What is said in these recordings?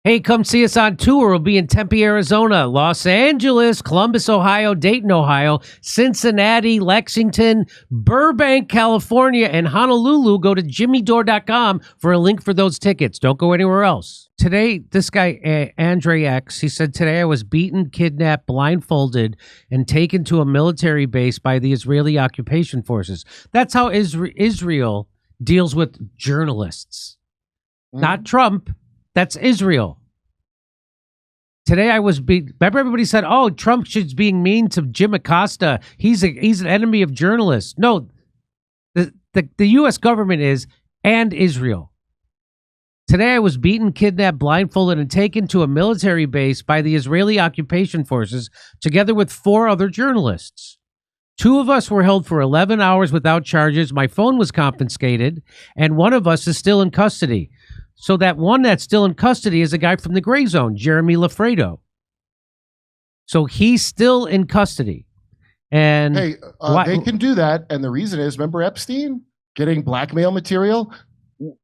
Hey, come see us on tour. We'll be in Tempe, Arizona, Los Angeles, Columbus, Ohio, Dayton, Ohio, Cincinnati, Lexington, Burbank, California, and Honolulu. Go to jimmydore.com for a link for those tickets. Don't go anywhere else. Today, this guy, Andre X, he said, today I was beaten, kidnapped, blindfolded, and taken to a military base by the Israeli occupation forces. That's how Israel deals with journalists. Not Trump. That's Israel. Today I was remember everybody said, oh, Trump is being mean to Jim Acosta. He's an enemy of journalists. No, the U.S. government is, and Israel. Today I was beaten, kidnapped, blindfolded, and taken to a military base by the Israeli occupation forces, together with 4 other journalists. 2 of us were held for 11 hours without charges. My phone was confiscated, and one of us is still in custody. So that one that's still in custody is a guy from the Grayzone, Jeremy Loffredo. So he's still in custody. And hey, they can do that. And the reason is, remember Epstein getting blackmail material?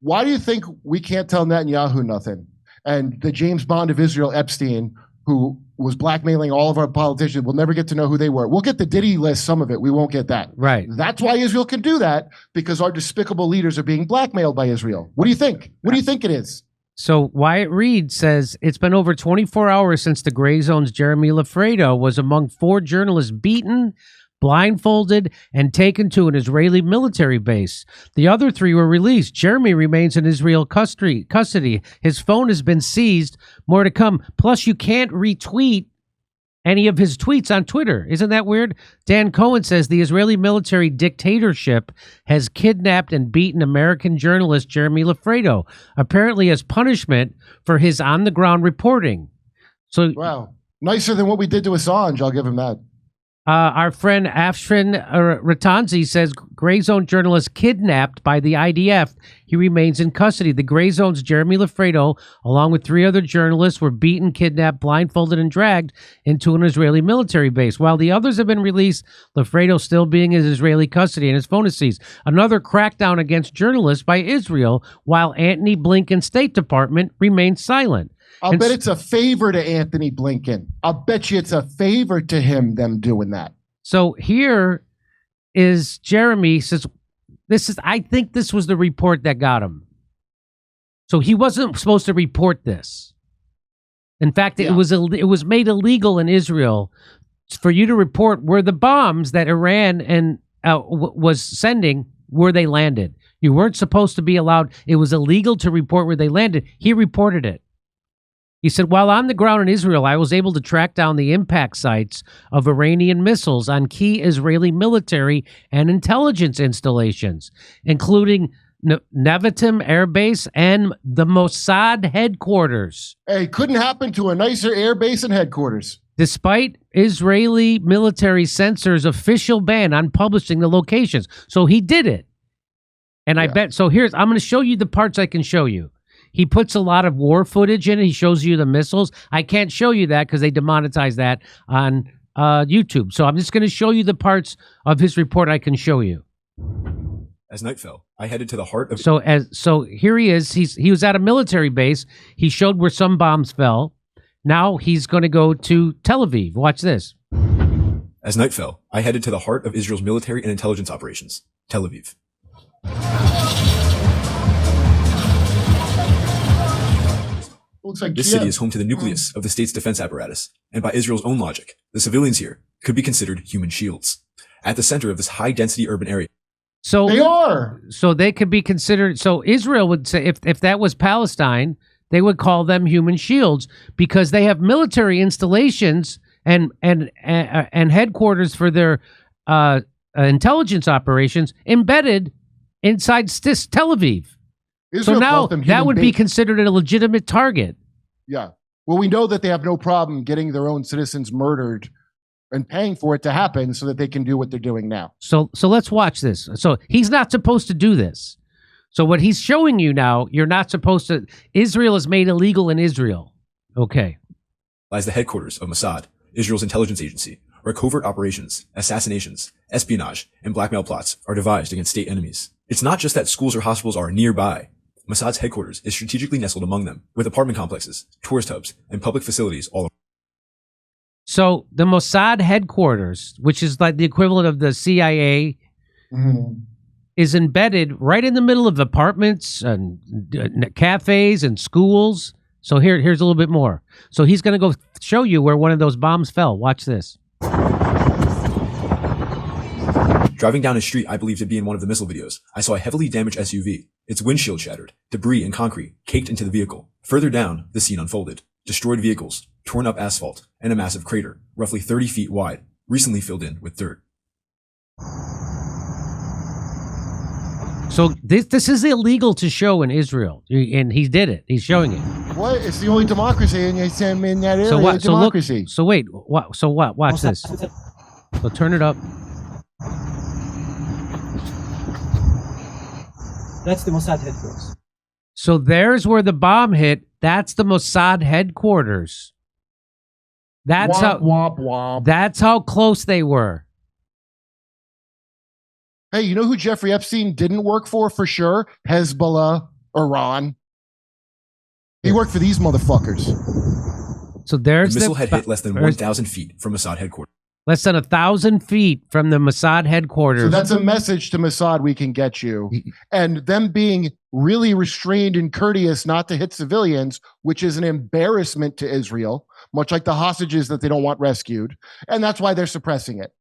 Why do you think we can't tell Netanyahu nothing? And the James Bond of Israel, Epstein, who was blackmailing all of our politicians, we'll never get to know who they were. We'll get the Diddy list, some of it. We won't get that. Right. That's why Israel can do that, because our despicable leaders are being blackmailed by Israel. What do you think? What do you think it is? So Wyatt Reed says it's been over 24 hours since the Grayzone's Jeremy Loffredo was among 4 journalists beaten, blindfolded, and taken to an Israeli military base. The other 3 were released. Jeremy remains in Israel custody. His phone has been seized. More to come. Plus, you can't retweet any of his tweets on Twitter. Isn't that weird? Dan Cohen says the Israeli military dictatorship has kidnapped and beaten American journalist Jeremy Loffredo, apparently as punishment for his on-the-ground reporting. So, wow. Nicer than what we did to Assange, I'll give him that. Our friend Afshin Ratanzi says Grayzone journalist kidnapped by the IDF. He remains in custody. The Grayzone's Jeremy Loffredo, along with 3 other journalists, were beaten, kidnapped, blindfolded, and dragged into an Israeli military base. While the others have been released, Loffredo still being in Israeli custody and his phone is seized. Another crackdown against journalists by Israel, while Antony Blinken's State Department remains silent. I'll bet it's a favor to Anthony Blinken. I'll bet you it's a favor to him, them doing that. So here is Jeremy says, I think this was the report that got him. So he wasn't supposed to report this. In fact, it was made illegal in Israel for you to report where the bombs that Iran and was sending, where they landed. You weren't supposed to be allowed. It was illegal to report where they landed. He reported it. He said, while on the ground in Israel, I was able to track down the impact sites of Iranian missiles on key Israeli military and intelligence installations, including Nevatim Air Base and the Mossad headquarters. Hey, couldn't happen to a nicer air base and headquarters. Despite Israeli military censors' official ban on publishing the locations. So he did it. And I bet, so I'm going to show you the parts I can show you. He puts a lot of war footage in it. He shows you the missiles. I can't show you that because they demonetize that on YouTube. So I'm just going to show you the parts of his report I can show you. As night fell, I headed to the heart of... So here he is. He was at a military base. He showed where some bombs fell. Now he's going to go to Tel Aviv. Watch this. As night fell, I headed to the heart of Israel's military and intelligence operations, Tel Aviv. This city is home to the nucleus of the state's defense apparatus, and by Israel's own logic, the civilians here could be considered human shields. At the center of this high-density urban area... So they are! So they could be considered... So Israel would say, if that was Palestine, they would call them human shields because they have military installations and headquarters for their intelligence operations embedded inside Tel Aviv. Israel so now that would be considered a legitimate target. Yeah. Well, we know that they have no problem getting their own citizens murdered and paying for it to happen so that they can do what they're doing now. So let's watch this. So he's not supposed to do this. So what he's showing you now, you're not supposed to. Israel is made illegal in Israel. Okay. Lies the headquarters of Mossad, Israel's intelligence agency, where covert operations, assassinations, espionage, and blackmail plots are devised against state enemies. It's not just that schools or hospitals are nearby. Mossad's headquarters is strategically nestled among them, with apartment complexes, tourist hubs, and public facilities all around. So the Mossad headquarters, which is like the equivalent of the CIA, is embedded right in the middle of apartments and cafes and schools. So here's a little bit more. So he's going to go show you where one of those bombs fell. Watch this. Driving down a street I believe to be in one of the missile videos, I saw a heavily damaged SUV, its windshield shattered, debris and concrete caked into the vehicle. Further down, the scene unfolded. Destroyed vehicles, torn up asphalt, and a massive crater, roughly 30 feet wide, recently filled in with dirt. So this is illegal to show in Israel, and he did it. He's showing it. What? It's the only democracy in that area. So what? So look. Democracy. So wait. What? So what? Watch this. So turn it up. That's the Mossad headquarters. So there's where the bomb hit. That's the Mossad headquarters. That's That's how close they were. Hey, you know who Jeffrey Epstein didn't work for sure? Hezbollah, Iran. He worked for these motherfuckers. So there's the missile had hit less than 1,000 feet from Mossad headquarters. Less than 1,000 feet from the Mossad headquarters. So that's a message to Mossad, we can get you. And them being really restrained and courteous not to hit civilians, which is an embarrassment to Israel, much like the hostages that they don't want rescued. And that's why they're suppressing it.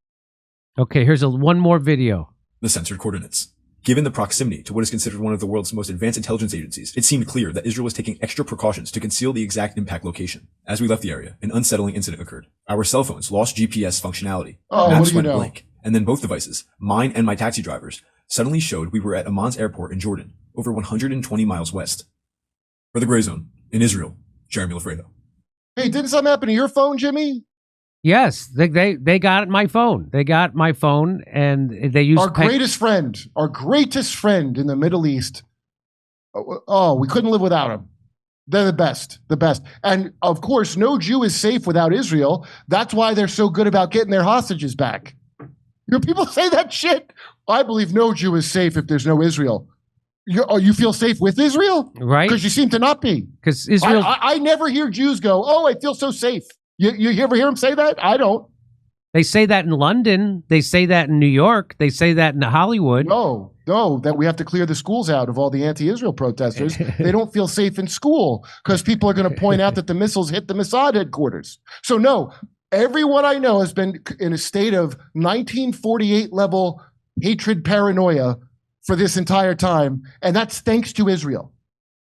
Okay, here's one more video. The censored coordinates. Given the proximity to what is considered one of the world's most advanced intelligence agencies, it seemed clear that Israel was taking extra precautions to conceal the exact impact location. As we left the area, an unsettling incident occurred. Our cell phones lost GPS functionality. Maps went blank. And then both devices, mine and my taxi driver's, suddenly showed we were at Amman's airport in Jordan, over 120 miles west. For the Grayzone, in Israel, Jeremy Loffredo. Hey, didn't something happen to your phone, Jimmy? Yes, they got my phone. They got my phone, and they used our greatest friend in the Middle East. Oh, we couldn't live without him. They're the best. And of course, no Jew is safe without Israel. That's why they're so good about getting their hostages back. You know, people say that shit. I believe no Jew is safe if there's no Israel. You feel safe with Israel? Right. Because you seem to not be. Because Israel. I never hear Jews go, oh, I feel so safe. You ever hear them say that? I don't. They say that in London. They say that in New York. They say that in Hollywood. No, that we have to clear the schools out of all the anti-Israel protesters. They don't feel safe in school because people are going to point out that the missiles hit the Mossad headquarters. So no, everyone I know has been in a state of 1948 level hatred paranoia for this entire time. And that's thanks to Israel.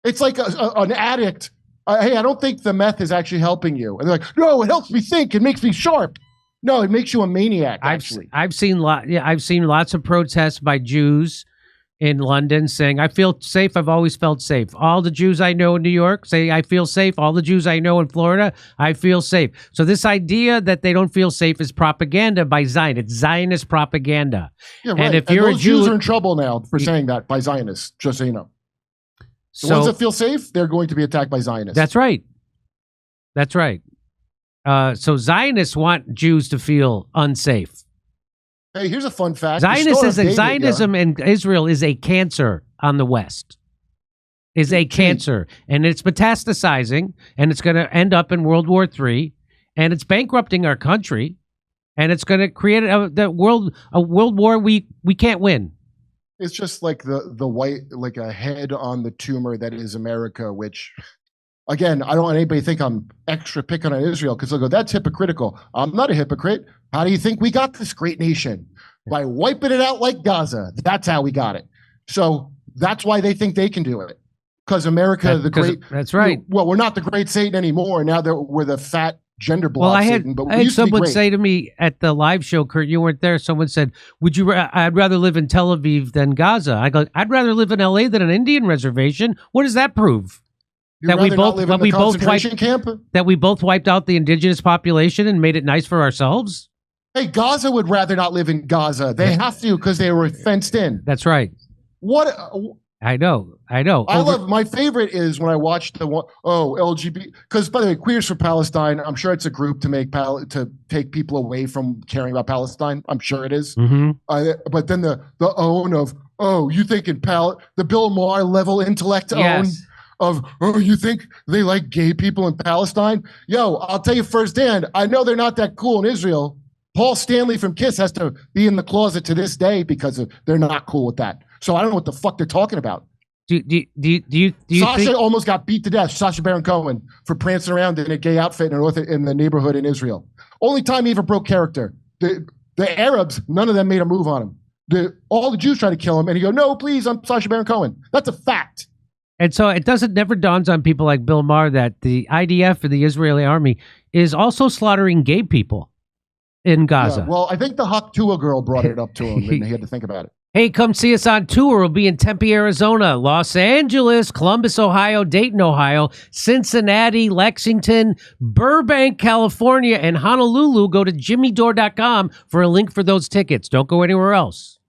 It's like an addict. Hey, I don't think the meth is actually helping you. And they're like, no, it helps me think. It makes me sharp. No, it makes you a maniac, actually. I've seen lots of protests by Jews in London saying, I feel safe. I've always felt safe. All the Jews I know in New York say, I feel safe. All the Jews I know in Florida, I feel safe. So this idea that they don't feel safe is propaganda by Zion. It's Zionist propaganda. Yeah, right. And if you're those a Jew, Jews are in trouble now for saying that by Zionists, just so you know. The ones that feel safe, they're going to be attacked by Zionists. That's right. That's right. So Zionists want Jews to feel unsafe. Hey, here's a fun fact. Zionism in Israel is a cancer on the West. Is a cancer. And it's metastasizing, and it's going to end up in World War III, and it's bankrupting our country, and it's going to create a world war we can't win. It's just like the white, like a head on the tumor that is America, which, again, I don't want anybody to think I'm extra picking on Israel because they'll go, that's hypocritical. I'm not a hypocrite. How do you think we got this great nation? By wiping it out like Gaza. That's how we got it. So that's why they think they can do it. Because America, that's right. Well, we're not the great Satan anymore. Now that we're the fat gender blob Satan. But I had someone say to me at the live show, Kurt, you weren't there. Someone said, I'd rather live in Tel Aviv than Gaza. I go, I'd rather live in LA than an Indian reservation. What does that prove? That we both wiped out the indigenous population and made it nice for ourselves? Hey, Gaza would rather not live in Gaza. They have to because they were fenced in. That's right. What I know. My favorite is when I watched the one, LGBT, because by the way, Queers for Palestine, I'm sure it's a group to take people away from caring about Palestine. I'm sure it is. Mm-hmm. But then the own of, you think the Bill Maher level intellect own of, you think they like gay people in Palestine? Yo, I'll tell you firsthand, I know they're not that cool in Israel. Paul Stanley from Kiss has to be in the closet to this day because they're not cool with that. So I don't know what the fuck they're talking about. Do you Sasha think almost got beat to death, Sacha Baron Cohen, for prancing around in a gay outfit in the neighborhood in Israel. Only time he ever broke character. The Arabs, none of them made a move on him. All the Jews tried to kill him, and he go, no, please, I'm Sacha Baron Cohen. That's a fact. And so it never dawns on people like Bill Maher that the IDF or the Israeli army is also slaughtering gay people in Gaza. Yeah, well, I think the Haktua girl brought it up to him, and he had to think about it. Hey, come see us on tour. We'll be in Tempe, Arizona, Los Angeles, Columbus, Ohio, Dayton, Ohio, Cincinnati, Lexington, Burbank, California, and Honolulu. Go to jimmydore.com for a link for those tickets. Don't go anywhere else.